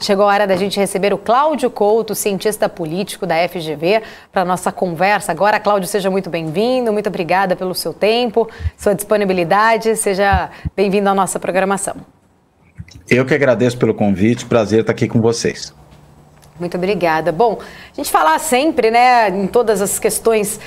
Chegou a hora da gente receber o Cláudio Couto, cientista político da FGV, para a nossa conversa. Agora, Cláudio, seja muito bem-vindo, muito obrigada pelo seu tempo, sua disponibilidade, seja bem-vindo à nossa programação. Eu que agradeço pelo convite, prazer estar aqui com vocês. Muito obrigada. Bom, a gente fala sempre, né, em todas as questões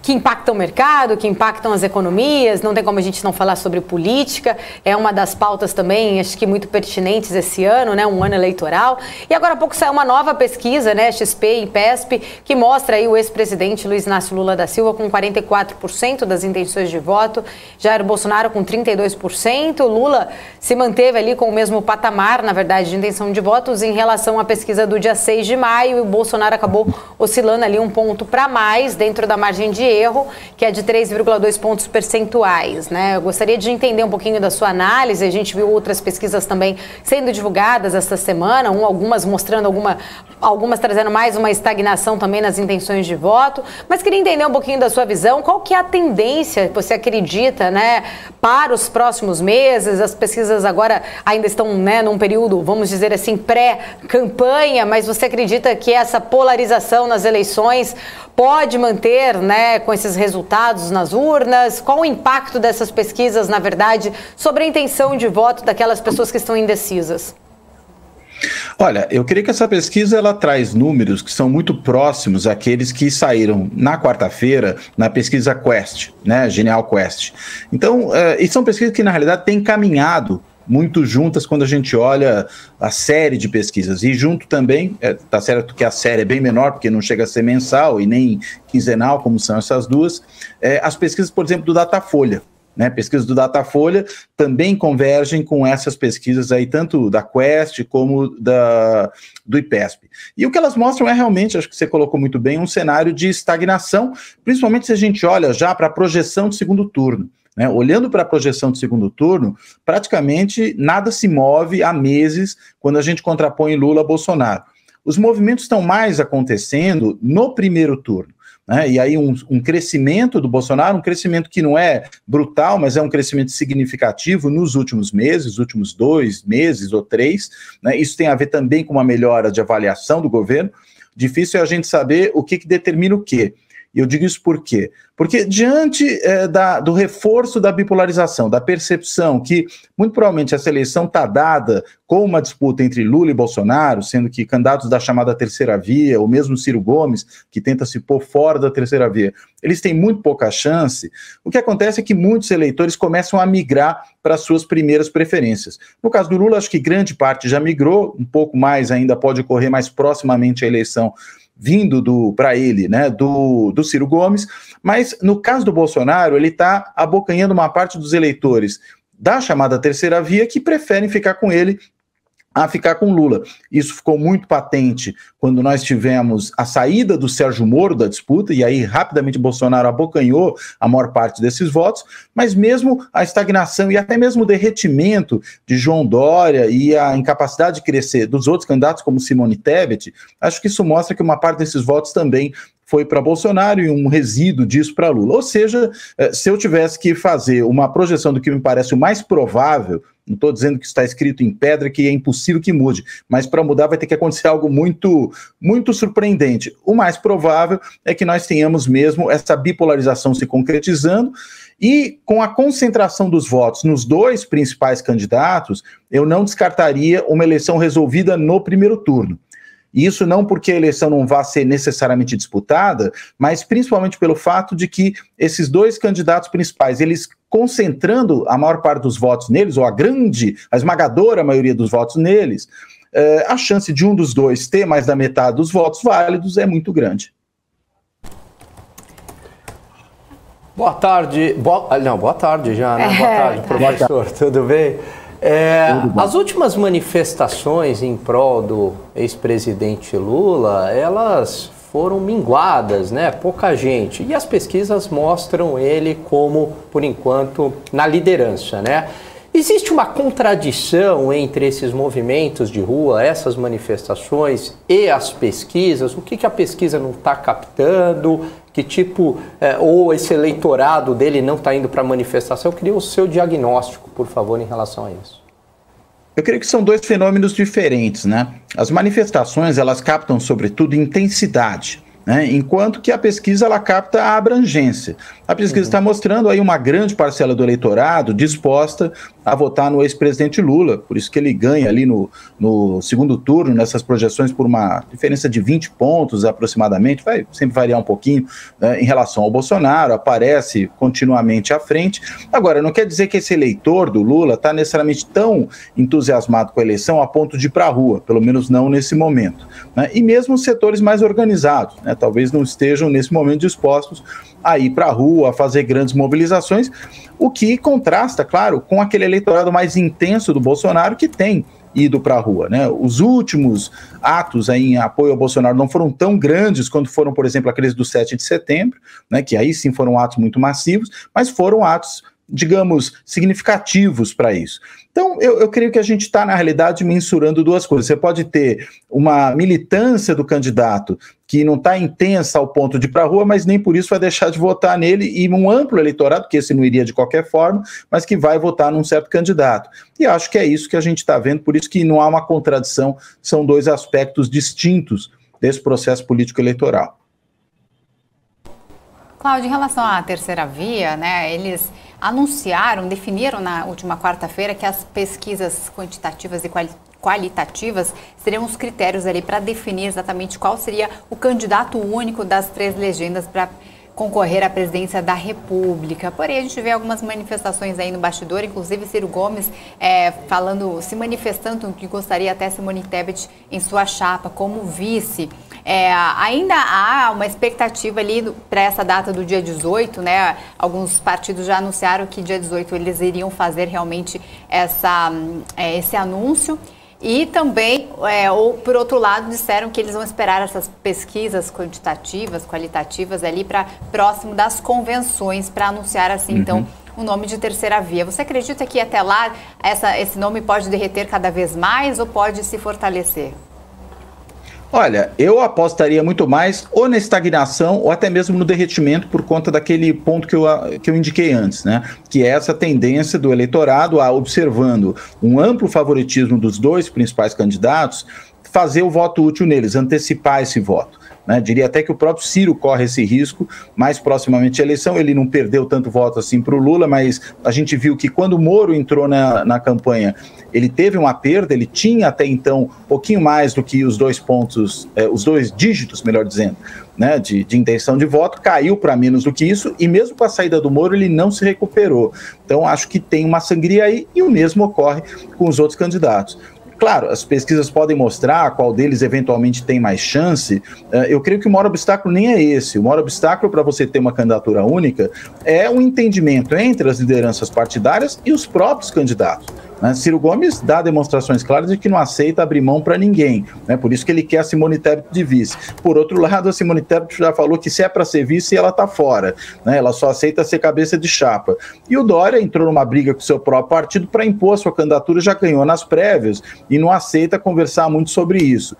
que impactam o mercado, que impactam as economias, não tem como a gente não falar sobre política, é uma das pautas também, acho que muito pertinentes esse ano, né, um ano eleitoral. E agora há pouco saiu uma nova pesquisa, né, XP e PESP, que mostra aí o ex-presidente Luiz Inácio Lula da Silva com 44% das intenções de voto, Jair Bolsonaro com 32%, Lula se manteve ali com o mesmo patamar, na verdade, de intenção de votos em relação à pesquisa do dia 6 de maio, e o Bolsonaro acabou oscilando ali um ponto para mais dentro da margem de erro, que é de 3,2 pontos percentuais, né? Eu gostaria de entender um pouquinho da sua análise. A gente viu outras pesquisas também sendo divulgadas esta semana, algumas mostrando algumas trazendo mais uma estagnação também nas intenções de voto, mas queria entender um pouquinho da sua visão, qual que é a tendência que você acredita, né, para os próximos meses? As pesquisas agora ainda estão, né, num período, vamos dizer assim, pré-campanha, mas você acredita que essa polarização nas eleições pode manter, né, com esses resultados nas urnas? Qual o impacto dessas pesquisas, na verdade, sobre a intenção de voto daquelas pessoas que estão indecisas? Olha, eu creio que essa pesquisa ela traz números que são muito próximos àqueles que saíram na quarta-feira na pesquisa Quest, né, Genial Quest. Então, e são pesquisas que, na realidade, têm caminhado muito juntas quando a gente olha a série de pesquisas. E junto também, tá certo que a série é bem menor, porque não chega a ser mensal e nem quinzenal, como são essas duas, as pesquisas, por exemplo, do Datafolha, né? Pesquisas do Datafolha também convergem com essas pesquisas aí, tanto da Quest como do IPESP. E o que elas mostram é realmente, acho que você colocou muito bem, um cenário de estagnação, principalmente se a gente olha já para a projeção de segundo turno. Né? Olhando para a projeção de segundo turno, praticamente nada se move há meses quando a gente contrapõe Lula a Bolsonaro. Os movimentos estão mais acontecendo no primeiro turno. Né? E aí um crescimento do Bolsonaro, um crescimento que não é brutal, mas é um crescimento significativo nos últimos meses, últimos 2 meses ou 3. Né? Isso tem a ver também com uma melhora de avaliação do governo. Difícil é a gente saber o que determina o quê. E eu digo isso por quê? Porque diante do reforço da bipolarização, da percepção que muito provavelmente essa eleição está dada com uma disputa entre Lula e Bolsonaro, sendo que candidatos da chamada terceira via, ou mesmo Ciro Gomes, que tenta se pôr fora da terceira via, eles têm muito pouca chance, o que acontece é que muitos eleitores começam a migrar para as suas primeiras preferências. No caso do Lula, acho que grande parte já migrou, um pouco mais ainda pode ocorrer mais proximamente a eleição, vindo para ele, né, do Ciro Gomes, mas no caso do Bolsonaro, ele está abocanhando uma parte dos eleitores da chamada terceira via que preferem ficar com ele a ficar com Lula. Isso ficou muito patente quando nós tivemos a saída do Sérgio Moro da disputa, e aí rapidamente Bolsonaro abocanhou a maior parte desses votos, mas mesmo a estagnação e até mesmo o derretimento de João Dória e a incapacidade de crescer dos outros candidatos como Simone Tebet, acho que isso mostra que uma parte desses votos também foi para Bolsonaro e um resíduo disso para Lula. Ou seja, se eu tivesse que fazer uma projeção do que me parece o mais provável, não estou dizendo que está escrito em pedra, que é impossível que mude, mas para mudar vai ter que acontecer algo muito, muito surpreendente. O mais provável é que nós tenhamos mesmo essa bipolarização se concretizando, e com a concentração dos votos nos 2 principais candidatos, eu não descartaria uma eleição resolvida no primeiro turno. Isso não porque a eleição não vá ser necessariamente disputada, mas principalmente pelo fato de que esses 2 candidatos principais, eles concentrando a maior parte dos votos neles, ou a esmagadora maioria dos votos neles, a chance de um dos 2 ter mais da metade dos votos válidos é muito grande. Boa tarde. Boa tarde já, né? Boa tarde, professor. Tudo bem? As últimas manifestações em prol do ex-presidente Lula, elas foram minguadas, né? Pouca gente. E as pesquisas mostram ele como, por enquanto, na liderança, né? Existe uma contradição entre esses movimentos de rua, essas manifestações e as pesquisas? O que a pesquisa não está captando? Que tipo, ou esse eleitorado dele não está indo para a manifestação? Eu queria o seu diagnóstico, por favor, em relação a isso. Eu creio que são dois fenômenos diferentes, né? As manifestações, elas captam, sobretudo, intensidade, né? Enquanto que a pesquisa, ela capta a abrangência. A pesquisa está mostrando aí uma grande parcela do eleitorado disposta a votar no ex-presidente Lula, por isso que ele ganha ali no segundo turno, nessas projeções, por uma diferença de 20 pontos aproximadamente, vai sempre variar um pouquinho, né, em relação ao Bolsonaro, aparece continuamente à frente. Agora, não quer dizer que esse eleitor do Lula está necessariamente tão entusiasmado com a eleição a ponto de ir para a rua, pelo menos não nesse momento, né? E mesmo os setores mais organizados, né, talvez não estejam nesse momento dispostos a ir para a rua, a fazer grandes mobilizações, o que contrasta, claro, com aquele eleitorado mais intenso do Bolsonaro que tem ido para a rua, né? Os últimos atos aí em apoio ao Bolsonaro não foram tão grandes quanto foram, por exemplo, aqueles do 7 de setembro, né, que aí sim foram atos muito massivos, mas foram atos, digamos, significativos para isso. Então, eu creio que a gente está, na realidade, mensurando duas coisas. Você pode ter uma militância do candidato que não está intensa ao ponto de ir para a rua, mas nem por isso vai deixar de votar nele, e um amplo eleitorado, que esse não iria de qualquer forma, mas que vai votar num certo candidato. E acho que é isso que a gente está vendo, por isso que não há uma contradição, são dois aspectos distintos desse processo político eleitoral. Cláudio, em relação à terceira via, né, eles definiram na última quarta-feira que as pesquisas quantitativas e qualitativas seriam os critérios ali para definir exatamente qual seria o candidato único das três legendas para concorrer à presidência da República. Porém, a gente vê algumas manifestações aí no bastidor, inclusive Ciro Gomes se manifestando que gostaria até Simone Tebet em sua chapa como vice. Ainda há uma expectativa ali para essa data do dia 18, né? Alguns partidos já anunciaram que dia 18 eles iriam fazer realmente esse anúncio. E também, ou por outro lado, disseram que eles vão esperar essas pesquisas quantitativas, qualitativas ali para próximo das convenções para anunciar assim, então, o nome de terceira via. Você acredita que até lá esse nome pode derreter cada vez mais ou pode se fortalecer? Olha, eu apostaria muito mais ou na estagnação ou até mesmo no derretimento por conta daquele ponto que eu indiquei antes, né? Que é essa tendência do eleitorado a, observando um amplo favoritismo dos dois principais candidatos, fazer o voto útil neles, antecipar esse voto. Né? Diria até que o próprio Ciro corre esse risco mais proximamente à eleição. Ele não perdeu tanto voto assim para o Lula, mas a gente viu que quando o Moro entrou na campanha, ele teve uma perda, ele tinha até então um pouquinho mais do que os dois pontos, os dois dígitos, melhor dizendo, né, de intenção de voto, caiu para menos do que isso, e mesmo com a saída do Moro ele não se recuperou. Então acho que tem uma sangria aí, e o mesmo ocorre com os outros candidatos. Claro, as pesquisas podem mostrar qual deles eventualmente tem mais chance. Eu creio que o maior obstáculo nem é esse. O maior obstáculo para você ter uma candidatura única é um entendimento entre as lideranças partidárias e os próprios candidatos. Ciro Gomes dá demonstrações claras de que não aceita abrir mão para ninguém, né? Por isso que ele quer a Simone Tebet de vice. Por outro lado, a Simone Tebet já falou que se é para ser vice, ela está fora, né? Ela só aceita ser cabeça de chapa. E o Dória entrou numa briga com o seu próprio partido para impor a sua candidatura, já ganhou nas prévias e não aceita conversar muito sobre isso.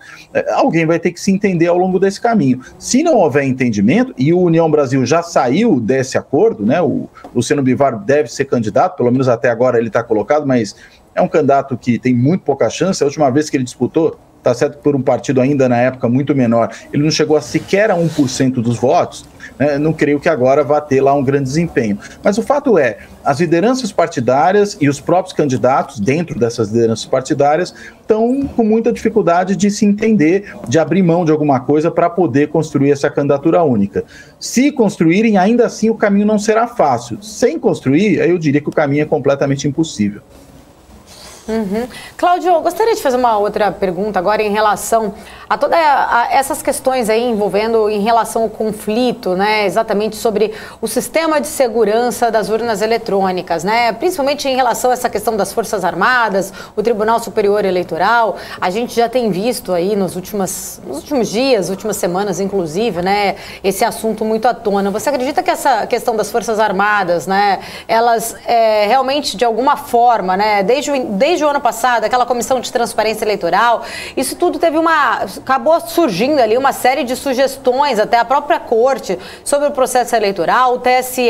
Alguém vai ter que se entender ao longo desse caminho. Se não houver entendimento, e o União Brasil já saiu desse acordo, né? O Luciano Bivar deve ser candidato, pelo menos até agora ele está colocado, mas é um candidato que tem muito pouca chance. A última vez que ele disputou, está certo, por um partido ainda na época muito menor, ele não chegou a sequer a 1% dos votos, né? Não creio que agora vá ter lá um grande desempenho. Mas o fato é, as lideranças partidárias e os próprios candidatos dentro dessas lideranças partidárias estão com muita dificuldade de se entender, de abrir mão de alguma coisa para poder construir essa candidatura única. Se construírem, ainda assim o caminho não será fácil. Sem construir, aí eu diria que o caminho é completamente impossível. Cláudio, eu gostaria de fazer uma outra pergunta agora em relação a todas essas questões aí em relação ao conflito, né, exatamente sobre o sistema de segurança das urnas eletrônicas, né, principalmente em relação a essa questão das Forças Armadas, o Tribunal Superior Eleitoral. A gente já tem visto aí nos últimos dias, últimas semanas, inclusive, né, esse assunto muito à tona. Você acredita que essa questão das Forças Armadas, né, elas realmente, de alguma forma, né, desde desde o ano passado, aquela comissão de transparência eleitoral, isso tudo acabou surgindo ali uma série de sugestões, até a própria corte, sobre o processo eleitoral. O TSE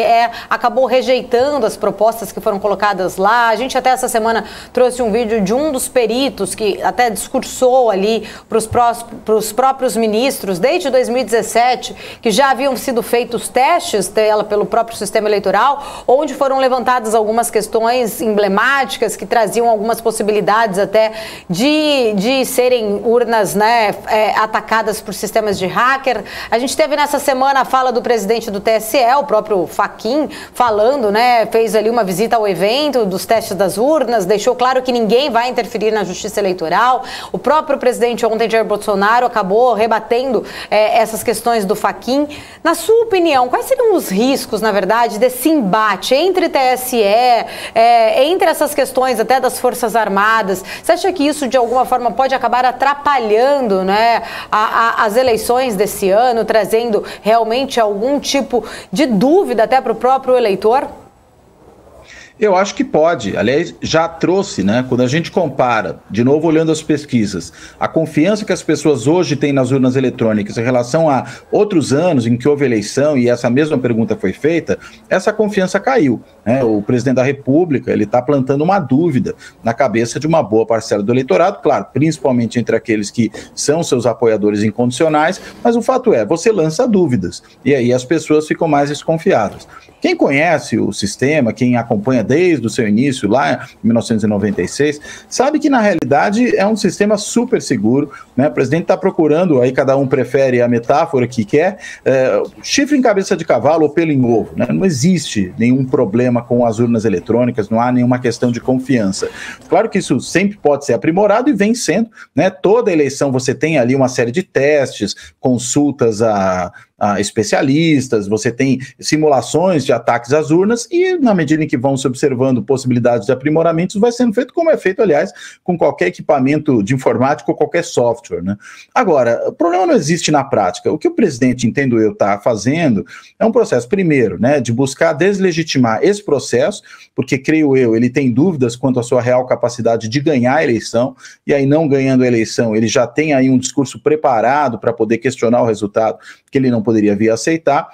acabou rejeitando as propostas que foram colocadas lá. A gente até essa semana trouxe um vídeo de um dos peritos que até discursou ali para os próprios ministros desde 2017, que já haviam sido feitos testes dela pelo próprio sistema eleitoral, onde foram levantadas algumas questões emblemáticas que traziam algumas possibilidades até de serem urnas, né, atacadas por sistemas de hacker. A gente teve nessa semana a fala do presidente do TSE, o próprio Fachin, falando, né, fez ali uma visita ao evento dos testes das urnas, deixou claro que ninguém vai interferir na justiça eleitoral. O próprio presidente ontem, Jair Bolsonaro, acabou rebatendo essas questões do Fachin. Na sua opinião, quais seriam os riscos, na verdade, desse embate entre TSE, entre essas questões até das Forças Armadas? Você acha que isso, de alguma forma, pode acabar atrapalhando, né, as eleições desse ano, trazendo realmente algum tipo de dúvida até para o próprio eleitor? Eu acho que pode. Aliás, já trouxe, né? Quando a gente compara, de novo olhando as pesquisas, a confiança que as pessoas hoje têm nas urnas eletrônicas em relação a outros anos em que houve eleição e essa mesma pergunta foi feita, essa confiança caiu, né? O presidente da República, ele está plantando uma dúvida na cabeça de uma boa parcela do eleitorado, claro, principalmente entre aqueles que são seus apoiadores incondicionais, mas o fato é, você lança dúvidas e aí as pessoas ficam mais desconfiadas. Quem conhece o sistema, quem acompanha desde o seu início, lá em 1996, sabe que na realidade é um sistema super seguro, né? O presidente está procurando, aí cada um prefere a metáfora que quer, chifre em cabeça de cavalo ou pelo em ovo, né? Não existe nenhum problema com as urnas eletrônicas, não há nenhuma questão de confiança. Claro que isso sempre pode ser aprimorado e vem sendo, né? Toda eleição você tem ali uma série de testes, consultas a especialistas, você tem simulações de ataques às urnas e na medida em que vão se observando possibilidades de aprimoramentos, vai sendo feito como é feito, aliás, com qualquer equipamento de informática ou qualquer software, né? Agora, o problema não existe na prática. O que o presidente, entendo eu, está fazendo é um processo, primeiro, né, de buscar deslegitimar esse processo, porque, creio eu, ele tem dúvidas quanto à sua real capacidade de ganhar a eleição, e aí não ganhando a eleição, ele já tem aí um discurso preparado para poder questionar o resultado que ele não poderia vir a aceitar.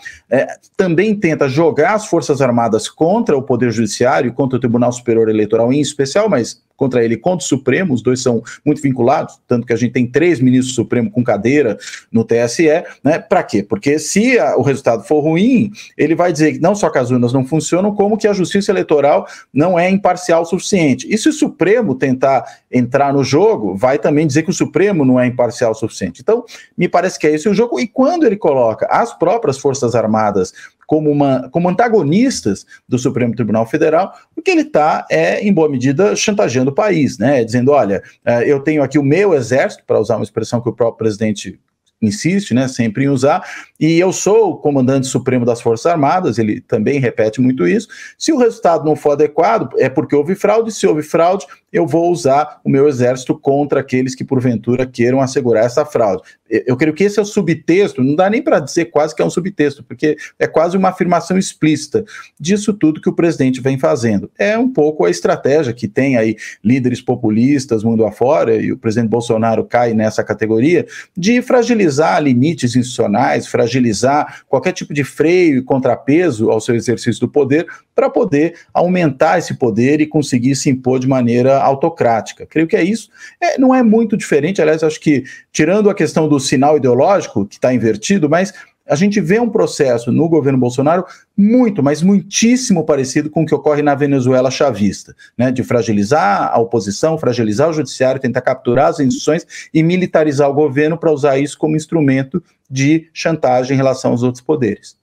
Também tenta jogar as Forças Armadas contra o Poder Judiciário, contra o Tribunal Superior Eleitoral em especial, mas contra ele, contra o Supremo, os dois são muito vinculados, tanto que a gente tem 3 ministros do Supremo com cadeira no TSE, né? Para quê? Porque se o resultado for ruim, ele vai dizer que não só que as urnas não funcionam, como que a justiça eleitoral não é imparcial o suficiente. E se o Supremo tentar entrar no jogo, vai também dizer que o Supremo não é imparcial o suficiente. Então, me parece que é esse o jogo, e quando ele coloca as próprias Forças Armadas como antagonistas do Supremo Tribunal Federal, o que ele está em boa medida, chantageando o país, né? Dizendo, olha, eu tenho aqui o meu exército, para usar uma expressão que o próprio presidente insiste, né, sempre em usar, e eu sou o comandante supremo das Forças Armadas, ele também repete muito isso. Se o resultado não for adequado, é porque houve fraude. Se houve fraude, eu vou usar o meu exército contra aqueles que porventura queiram assegurar essa fraude. Eu creio que esse é o subtexto, não dá nem para dizer quase que é um subtexto, porque é quase uma afirmação explícita disso tudo que o presidente vem fazendo. É um pouco a estratégia que tem aí líderes populistas mundo afora, e o presidente Bolsonaro cai nessa categoria, de fragilizar limites institucionais, fragilizar qualquer tipo de freio e contrapeso ao seu exercício do poder, para poder aumentar esse poder e conseguir se impor de maneira autocrática. Creio que é isso. Não é muito diferente, aliás, acho que, tirando a questão do sinal ideológico, que está invertido, mas a gente vê um processo no governo Bolsonaro muito, mas muitíssimo parecido com o que ocorre na Venezuela chavista, né, de fragilizar a oposição, fragilizar o judiciário, tentar capturar as instituições e militarizar o governo para usar isso como instrumento de chantagem em relação aos outros poderes.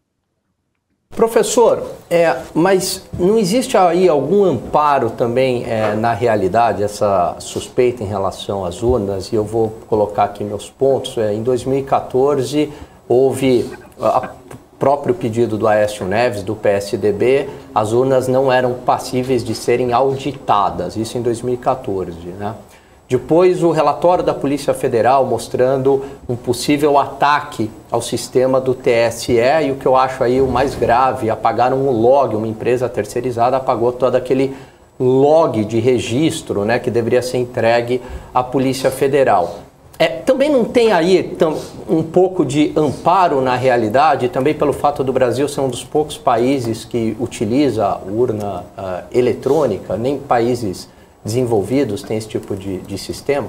Professor, mas não existe aí algum amparo também na realidade, essa suspeita em relação às urnas? E eu vou colocar aqui meus pontos. Em 2014, houve o próprio pedido do Aécio Neves, do PSDB, as urnas não eram passíveis de serem auditadas, isso em 2014, né? Depois, o relatório da Polícia Federal mostrando um possível ataque ao sistema do TSE, e o que eu acho aí o mais grave, apagaram o log, uma empresa terceirizada apagou todo aquele log de registro, né, que deveria ser entregue à Polícia Federal. Também não tem aí um pouco de amparo na realidade, também pelo fato do Brasil ser um dos poucos países que utiliza urna eletrônica, nem países desenvolvidos têm esse tipo de sistema?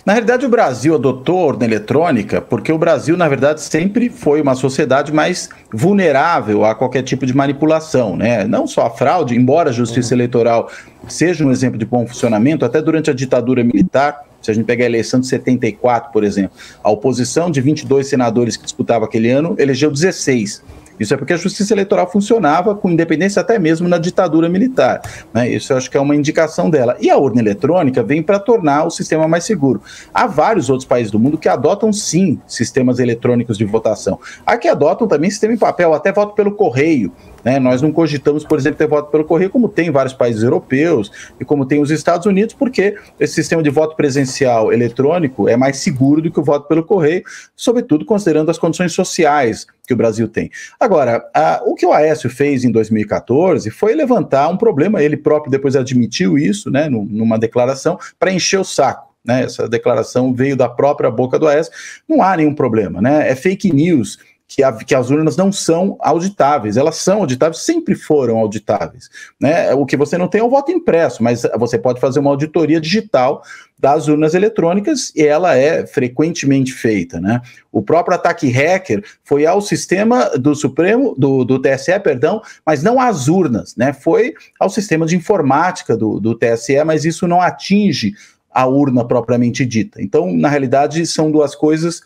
Na realidade, o Brasil adotou a urna eletrônica porque o Brasil, na verdade, sempre foi uma sociedade mais vulnerável a qualquer tipo de manipulação, né? Não só a fraude, embora a justiça eleitoral seja um exemplo de bom funcionamento, até durante a ditadura militar. Se a gente pegar a eleição de 74, por exemplo, a oposição de 22 senadores que disputavam aquele ano elegeu 16. Isso é porque a justiça eleitoral funcionava com independência até mesmo na ditadura militar, né? Isso eu acho que é uma indicação dela. E a urna eletrônica vem para tornar o sistema mais seguro. Há vários outros países do mundo que adotam, sim, sistemas eletrônicos de votação. Há que adotam também sistema em papel, até voto pelo correio, né? Nós não cogitamos, por exemplo, ter voto pelo correio, como tem em vários países europeus e como tem os Estados Unidos, porque esse sistema de voto presencial eletrônico é mais seguro do que o voto pelo correio, sobretudo considerando as condições sociais que o Brasil tem. Agora, o que o Aécio fez em 2014 foi levantar um problema, ele próprio depois admitiu isso, né, numa declaração, para encher o saco, né? Essa declaração veio da própria boca do Aécio. Não há nenhum problema, né? É fake news que as urnas não são auditáveis. Elas são auditáveis, sempre foram auditáveis, né? O que você não tem é o voto impresso, mas você pode fazer uma auditoria digital das urnas eletrônicas e ela é frequentemente feita, né? O próprio ataque hacker foi ao sistema do Supremo, do TSE, perdão, mas não às urnas, né? Foi ao sistema de informática do TSE, mas isso não atinge a urna propriamente dita. Então, na realidade, são duas coisas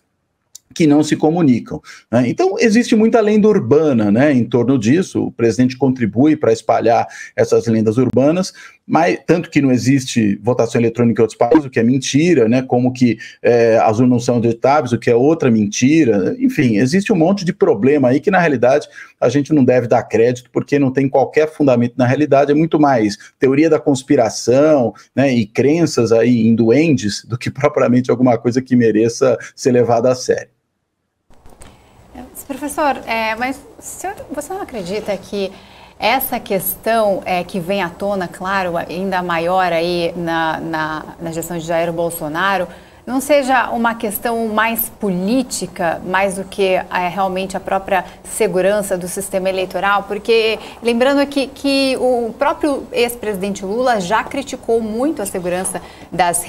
que não se comunicam, né? Então, existe muita lenda urbana, né, em torno disso. O presidente contribui para espalhar essas lendas urbanas, mas tanto que não existe votação eletrônica em outros países, o que é mentira, né, como que as urnas não são auditáveis, o que é outra mentira. Enfim, existe um monte de problema aí que, na realidade, a gente não deve dar crédito, porque não tem qualquer fundamento na realidade, é muito mais teoria da conspiração, né, e crenças aí em duendes, do que propriamente alguma coisa que mereça ser levada a sério. Professor, mas você não acredita que essa questão que vem à tona, claro, ainda maior aí na gestão de Jair Bolsonaro, não seja uma questão mais política, mais do que realmente a própria segurança do sistema eleitoral? Porque, lembrando aqui que o próprio ex-presidente Lula já criticou muito a segurança das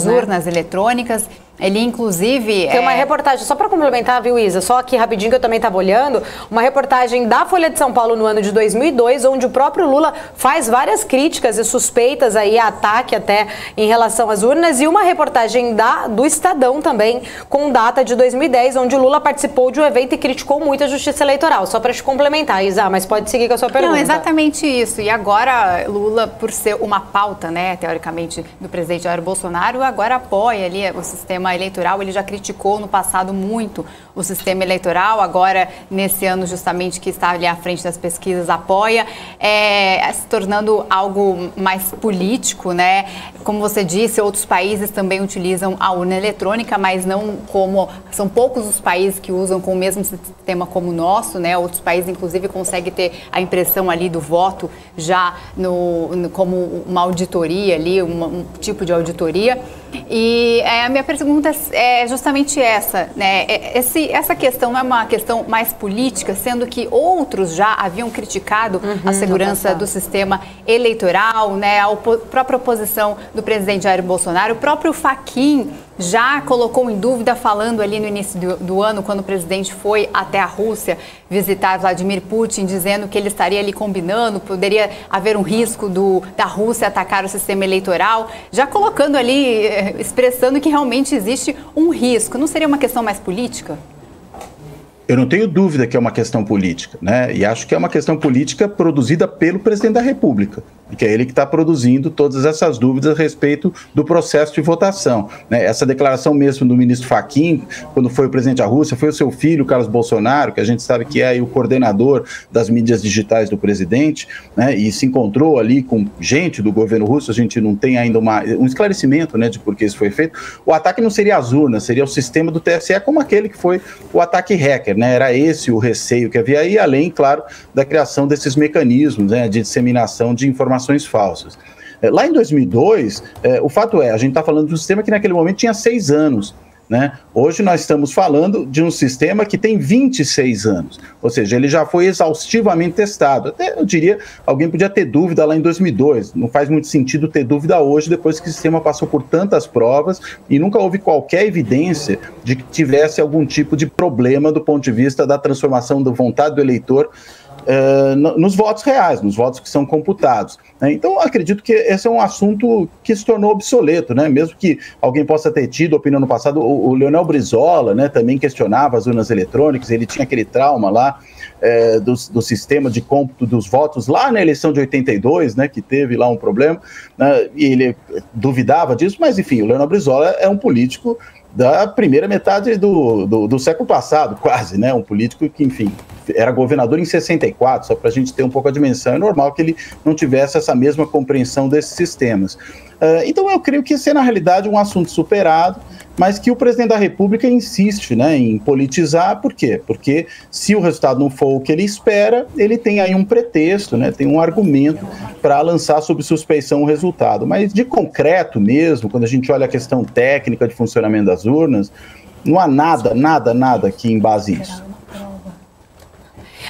urnas eletrônicas. Ele, inclusive... Tem uma reportagem, só para complementar, viu, Isa? Só aqui rapidinho, que eu também estava olhando, uma reportagem da Folha de São Paulo no ano de 2002, onde o próprio Lula faz várias críticas e suspeitas aí, ataque até em relação às urnas, e uma reportagem do Estadão também, com data de 2010, onde o Lula participou de um evento e criticou muito a Justiça Eleitoral. Só para te complementar, Isa, mas pode seguir com a sua pergunta. Não, exatamente isso. E agora, Lula, por ser uma pauta, né, teoricamente, do presidente Jair Bolsonaro, agora apoia ali o sistema eleitoral. Ele já criticou no passado muito o sistema eleitoral, agora nesse ano justamente que está ali à frente das pesquisas apoia, se tornando algo mais político, né? Como você disse, outros países também utilizam a urna eletrônica, mas não como... São poucos os países que usam com o mesmo sistema como o nosso, né? Outros países, inclusive, conseguem ter a impressão ali do voto já como uma auditoria ali, um tipo de auditoria. E a minha pergunta é justamente essa, né? Essa questão não é uma questão mais política, sendo que outros já haviam criticado a segurança do sistema eleitoral, né? A própria oposição do presidente Jair Bolsonaro, o próprio Fachin já colocou em dúvida, falando ali no início do ano, quando o presidente foi até a Rússia visitar Vladimir Putin, dizendo que ele estaria ali combinando, poderia haver um risco da Rússia atacar o sistema eleitoral, já colocando ali, expressando que realmente existe um risco. Não seria uma questão mais política? Eu não tenho dúvida que é uma questão política, né? E acho que é uma questão política produzida pelo presidente da República, que é ele que está produzindo todas essas dúvidas a respeito do processo de votação, né? Essa declaração mesmo do ministro Fachin, quando foi o presidente da Rússia, foi o seu filho, Carlos Bolsonaro, que a gente sabe que é aí o coordenador das mídias digitais do presidente, né? E se encontrou ali com gente do governo russo, a gente não tem ainda um esclarecimento, né, de por que isso foi feito. O ataque não seria as urnas, seria o sistema do TSE, como aquele que foi o ataque hacker, né? Era esse o receio que havia aí, além, claro, da criação desses mecanismos, né, de disseminação de informações falsas. Lá em 2002, o fato é, a gente está falando de um sistema que naquele momento tinha 6 anos, né? Hoje nós estamos falando de um sistema que tem 26 anos, ou seja, ele já foi exaustivamente testado. Até eu diria, alguém podia ter dúvida lá em 2002, não faz muito sentido ter dúvida hoje, depois que o sistema passou por tantas provas e nunca houve qualquer evidência de que tivesse algum tipo de problema do ponto de vista da transformação da vontade do eleitor nos votos reais, nos votos que são computados, né? Então, acredito que esse é um assunto que se tornou obsoleto, né? Mesmo que alguém possa ter tido opinião no passado, o Leonel Brizola, né, também questionava as urnas eletrônicas, ele tinha aquele trauma lá do sistema de cômputo dos votos lá na eleição de 82, né, que teve lá um problema, né, e ele duvidava disso, mas enfim, o Leonel Brizola é um político da primeira metade do século passado, quase, né? Um político que, enfim, era governador em 64, só para a gente ter um pouco a dimensão. É normal que ele não tivesse essa mesma compreensão desses sistemas. Então, eu creio que esse é, na realidade, um assunto superado, mas que o presidente da República insiste, né, em politizar. Por quê? Porque se o resultado não for o que ele espera, ele tem aí um pretexto, né, tem um argumento para lançar sob suspeição o resultado. Mas de concreto mesmo, quando a gente olha a questão técnica de funcionamento das urnas, não há nada que embase isso.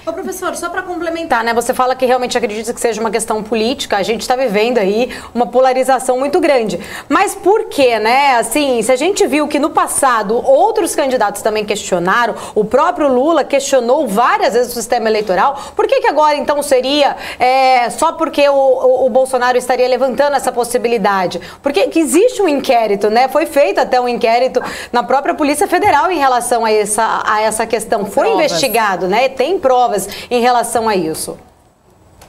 Ô, professor, só para complementar, né? Você fala que realmente acredita que seja uma questão política, a gente está vivendo aí uma polarização muito grande. Mas por quê, né? Assim, se a gente viu que no passado outros candidatos também questionaram, o próprio Lula questionou várias vezes o sistema eleitoral, por que agora então seria só porque o Bolsonaro estaria levantando essa possibilidade? Porque que existe um inquérito, né? Foi feito até um inquérito na própria Polícia Federal em relação a essa questão. Foi investigado, né? Tem provas em relação a isso.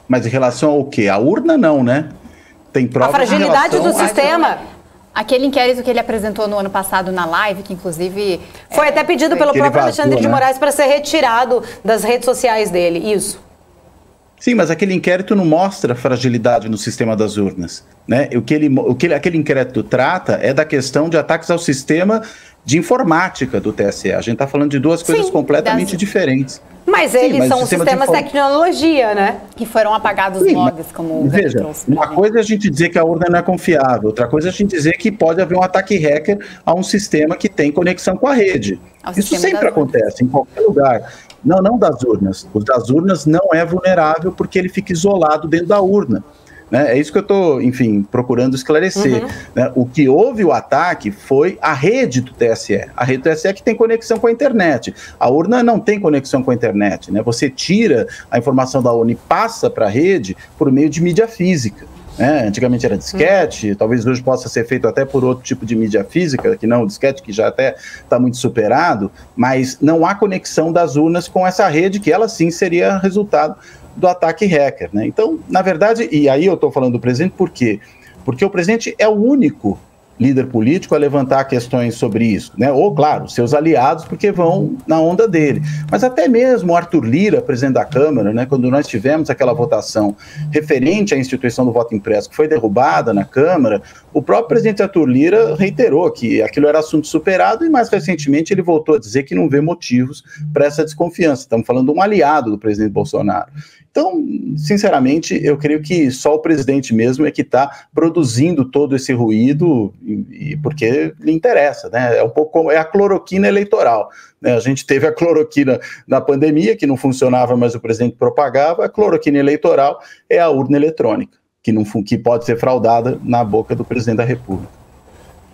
Mas em relação ao quê? A urna não, né? Tem provas. A fragilidade do sistema. Aquele inquérito que ele apresentou no ano passado na live, que inclusive... Foi até pedido pelo próprio Alexandre de Moraes para ser retirado das redes sociais dele, isso. Sim, mas aquele inquérito não mostra fragilidade no sistema das urnas, né? O que aquele inquérito trata é da questão de ataques ao sistema de informática do TSE. A gente está falando de duas coisas completamente diferentes. Mas eles são sistemas de tecnologia, né? Que foram apagados logs, como veja, uma coisa é a gente dizer que a urna não é confiável, outra coisa é a gente dizer que pode haver um ataque hacker a um sistema que tem conexão com a rede. Isso sempre acontece, em qualquer lugar. Não das urnas. O das urnas não é vulnerável porque ele fica isolado dentro da urna. Né? É isso que eu estou, enfim, procurando esclarecer. Né? O que houve o ataque foi a rede do TSE. A rede do TSE é que tem conexão com a internet. A urna não tem conexão com a internet. Né? Você tira a informação da urna e passa para a rede por meio de mídia física. Antigamente era disquete, talvez hoje possa ser feito até por outro tipo de mídia física, que não o disquete, que já até está muito superado, mas não há conexão das urnas com essa rede, que ela sim seria resultado do ataque hacker, né? Então, na verdade, e aí eu estou falando do presidente, por quê? Porque o presidente é o único líder político a levantar questões sobre isso, né? Ou, claro, seus aliados, porque vão na onda dele. Mas até mesmo o Arthur Lira, presidente da Câmara, né, quando nós tivemos aquela votação referente à instituição do voto impresso, que foi derrubada na Câmara, o próprio presidente Arthur Lira reiterou que aquilo era assunto superado e, mais recentemente, ele voltou a dizer que não vê motivos para essa desconfiança. Estamos falando de um aliado do presidente Bolsonaro. Então, sinceramente, eu creio que só o presidente mesmo é que está produzindo todo esse ruído, porque lhe interessa, né? É um pouco como a cloroquina eleitoral, né? A gente teve a cloroquina na pandemia, que não funcionava, mas o presidente propagava. A cloroquina eleitoral é a urna eletrônica, que pode ser fraudada na boca do presidente da República.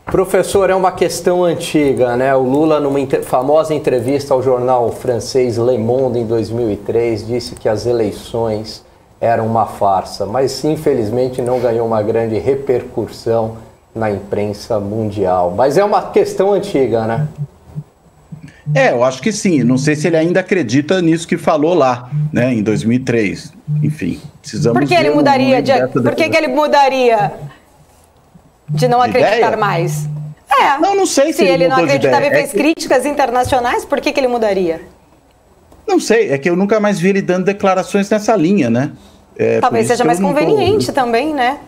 Professor, é uma questão antiga, né? O Lula, numa famosa entrevista ao jornal francês Le Monde em 2003, disse que as eleições eram uma farsa, mas infelizmente não ganhou uma grande repercussão na imprensa mundial. Mas é uma questão antiga, né? Eu acho que sim. Não sei se ele ainda acredita nisso que falou lá, né, em 2003. Enfim, Precisamos Por que ele mudaria? Por que ele mudaria de não acreditar ideia? Mais? Não sei se ele não acreditava e fez que... críticas internacionais, por que ele mudaria? Não sei, é que eu nunca mais vi ele dando declarações nessa linha, né? Talvez seja mais conveniente também, né?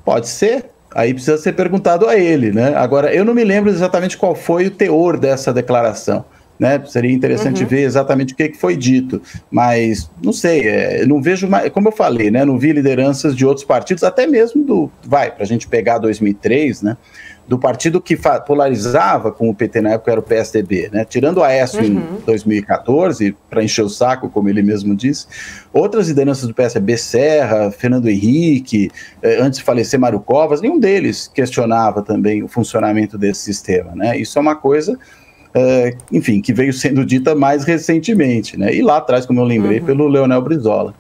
Pode ser. Aí precisa ser perguntado a ele, né? Agora, eu não me lembro exatamente qual foi o teor dessa declaração, né? Seria interessante ver exatamente o que foi dito, mas não sei, não vejo mais, como eu falei, né? Não vi lideranças de outros partidos, até mesmo para a gente pegar 2003, né? Do partido que polarizava com o PT na época era o PSDB, né? Tirando o Aécio em 2014, para encher o saco, como ele mesmo disse, outras lideranças do PSDB, Serra, Fernando Henrique, antes de falecer Mário Covas, nenhum deles questionava também o funcionamento desse sistema, né? Isso é uma coisa, enfim, que veio sendo dita mais recentemente, né? E lá atrás, como eu lembrei, pelo Leonel Brizola.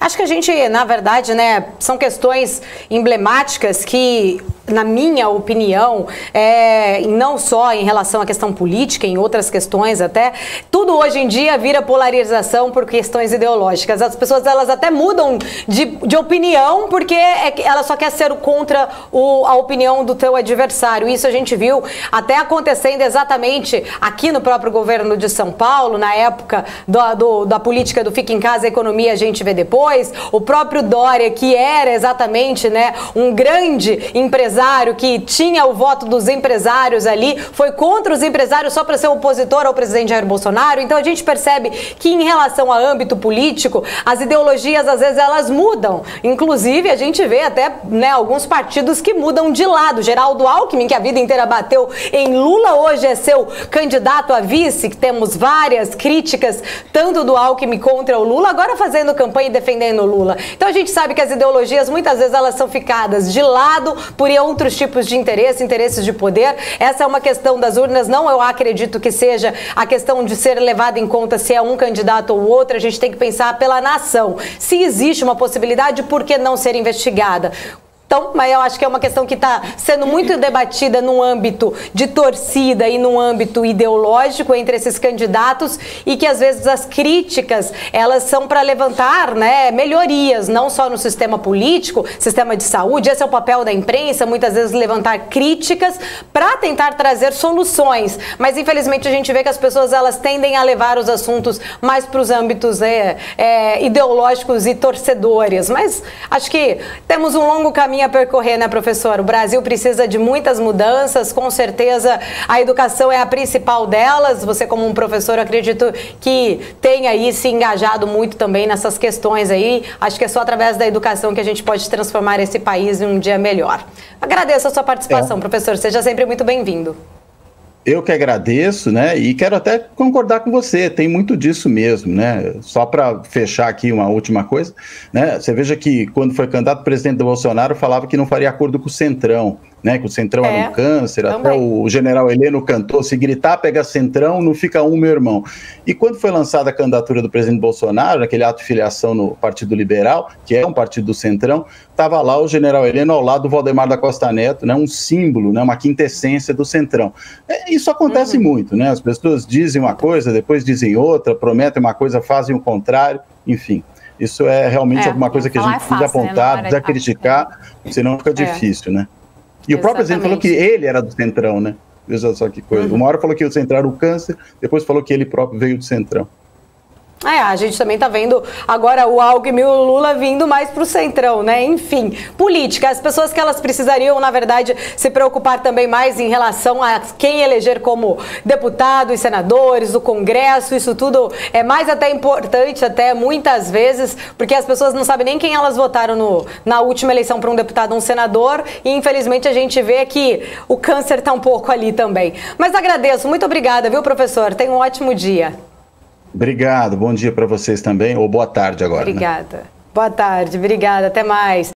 Acho que a gente, na verdade, né, são questões emblemáticas que, na minha opinião, não só em relação à questão política, em outras questões até, tudo hoje em dia vira polarização por questões ideológicas. As pessoas, elas até mudam de opinião porque ela só quer ser contra a opinião do teu adversário. Isso a gente viu até acontecendo exatamente aqui no próprio governo de São Paulo, na época da política do Fica em Casa, a economia a gente vê depois. O próprio Dória, que era exatamente, né, um grande empresário que tinha o voto dos empresários ali, foi contra os empresários só para ser opositor ao presidente Jair Bolsonaro. Então a gente percebe que em relação ao âmbito político, as ideologias às vezes elas mudam. Inclusive a gente vê até, né, alguns partidos que mudam de lado. Geraldo Alckmin, que a vida inteira bateu em Lula, hoje é seu candidato a vice, que temos várias críticas, tanto do Alckmin contra o Lula, agora fazendo campanha e defendendo o Lula. Então a gente sabe que as ideologias, muitas vezes, elas são ficadas de lado por outros tipos de interesses de poder. Essa é uma questão das urnas, não eu acredito que seja a questão de ser levada em conta se é um candidato ou outro. A gente tem que pensar pela nação. Se existe uma possibilidade, por que não ser investigada? Então, mas eu acho que é uma questão que está sendo muito debatida no âmbito de torcida e no âmbito ideológico entre esses candidatos, e que às vezes as críticas, elas são para levantar, né, melhorias, não só no sistema político, sistema de saúde. Esse é o papel da imprensa, muitas vezes levantar críticas para tentar trazer soluções. Mas infelizmente a gente vê que as pessoas, elas tendem a levar os assuntos mais para os âmbitos ideológicos e torcedores. Mas acho que temos um longo caminho a percorrer, né, professor? O Brasil precisa de muitas mudanças, com certeza a educação é a principal delas. Você, como um professor, acredito que tem aí se engajado muito também nessas questões aí. Acho que é só através da educação que a gente pode transformar esse país em um dia melhor. Agradeço a sua participação, professor. Seja sempre muito bem-vindo. Eu que agradeço, né, e quero até concordar com você, tem muito disso mesmo, né, só para fechar aqui uma última coisa, né, você veja que quando foi candidato, o presidente do Bolsonaro falava que não faria acordo com o Centrão, né, que o Centrão era um câncer, também. Até o general Heleno cantou, se gritar pega Centrão, não fica um, meu irmão. E quando foi lançada a candidatura do presidente Bolsonaro, aquele ato de filiação no Partido Liberal, que é um partido do Centrão, estava lá o general Heleno ao lado do Valdemar da Costa Neto, né, um símbolo, né, uma quintessência do Centrão. Isso acontece muito, né, as pessoas dizem uma coisa, depois dizem outra, prometem uma coisa, fazem o contrário, enfim. Isso é realmente alguma coisa que a gente precisa apontar, precisa criticar, senão fica difícil, né? E o próprio presidente falou que ele era do Centrão, né? Veja só que coisa. Uma hora falou que o Centrão era o câncer, depois falou que ele próprio veio do Centrão. A gente também está vendo agora o Alckmin e o Lula vindo mais para o Centrão, né? Enfim, política. As pessoas que elas precisariam, na verdade, se preocupar também mais em relação a quem eleger como deputado e senadores, do Congresso, isso tudo é mais até importante, até muitas vezes, porque as pessoas não sabem nem quem elas votaram na última eleição para um deputado ou um senador, e infelizmente a gente vê que o câncer está um pouco ali também. Mas agradeço, muito obrigada, viu, professor? Tenha um ótimo dia. Obrigado, bom dia para vocês também, ou boa tarde agora. Obrigada. Né? Boa tarde, obrigada, até mais.